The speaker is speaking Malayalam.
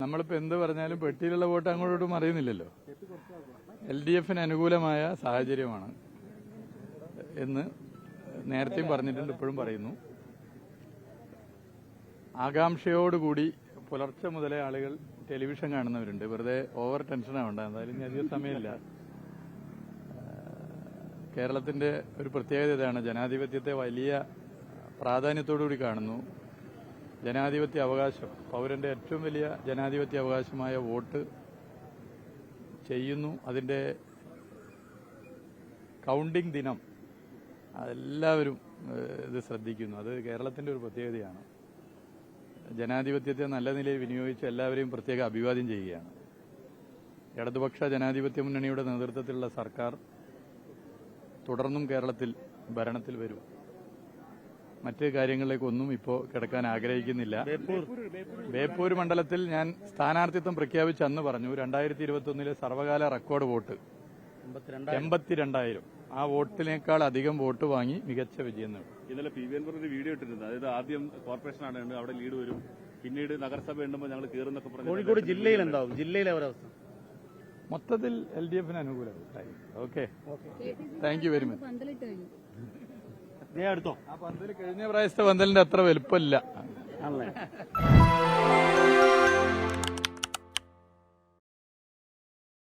നമ്മളിപ്പോൾ എന്ത് പറഞ്ഞാലും പെട്ടിയിലുള്ള വോട്ട് അങ്ങോട്ടും അറിയുന്നില്ലല്ലോ. LDFന് അനുകൂലമായ സാഹചര്യമാണ് എന്ന് നേരത്തെയും പറഞ്ഞിട്ടുണ്ട്, ഇപ്പോഴും പറയുന്നു. ആകാംക്ഷയോടുകൂടി പുലർച്ചെ മുതലേ ആളുകൾ ടെലിവിഷൻ കാണുന്നവരുണ്ട്. വെറുതെ ഓവർ ടെൻഷനാവണ്ട, എന്തായാലും ഇനി അധികം സമയമില്ല. കേരളത്തിന്റെ ഒരു പ്രത്യേകത ഇതാണ്, ജനാധിപത്യത്തെ വലിയ പ്രാധാന്യത്തോടുകൂടി കാണുന്നു. ജനാധിപത്യ അവകാശം, പൗരന്റെ ഏറ്റവും വലിയ ജനാധിപത്യ അവകാശമായ വോട്ട് ചെയ്യുന്നു. അതിന്റെ കൗണ്ടിംഗ് ദിനം അതെല്ലാവരും ഇത് ശ്രദ്ധിക്കുന്നു. അത് കേരളത്തിന്റെ ഒരു പ്രത്യേകതയാണ്. ജനാധിപത്യത്തെ നല്ല നിലയിൽ വിനിയോഗിച്ച് എല്ലാവരെയും പ്രത്യേക അഭിവാദ്യം ചെയ്യുകയാണ്. ഇടതുപക്ഷ ജനാധിപത്യ മുന്നണിയുടെ നേതൃത്വത്തിലുള്ള സർക്കാർ തുടർന്നും കേരളത്തിൽ ഭരണത്തിൽ വരും. മറ്റ് കാര്യങ്ങളിലേക്കൊന്നും ഇപ്പോൾ കിടക്കാൻ ആഗ്രഹിക്കുന്നില്ല. ബേപ്പൂർ മണ്ഡലത്തിൽ ഞാൻ സ്ഥാനാർത്ഥിത്വം പ്രഖ്യാപിച്ച് അന്ന് പറഞ്ഞു 2021 സർവകാല റെക്കോർഡ് വോട്ട് 82,000. ആ വോട്ടിനേക്കാൾ അധികം വോട്ട് വാങ്ങി മികച്ച വിജയം നേടും. ഇന്നലെ PV അൻവർ ഒരു വീഡിയോ ഇട്ടിരുന്നത്, അതായത് ആദ്യം കോർപ്പറേഷനാണ്, അവിടെ ലീഡ് വരും, പിന്നീട് നഗരസഭ ഉണ്ടുമ്പോൾ ഞങ്ങൾ കയറുന്നൊക്കെ പറഞ്ഞു. കോഴിക്കോട് ജില്ലയിൽ എന്താവും, ജില്ലയിലെ ഒരവസ്ഥ മൊത്തത്തിൽ LDFന് അനുകൂലം. Okay, thank you very much. എടുത്തോ. ആ പന്തൽ കഴിഞ്ഞ പ്രാവശ്യത്തെ പന്തലിന്റെ അത്ര വലുപ്പമില്ല.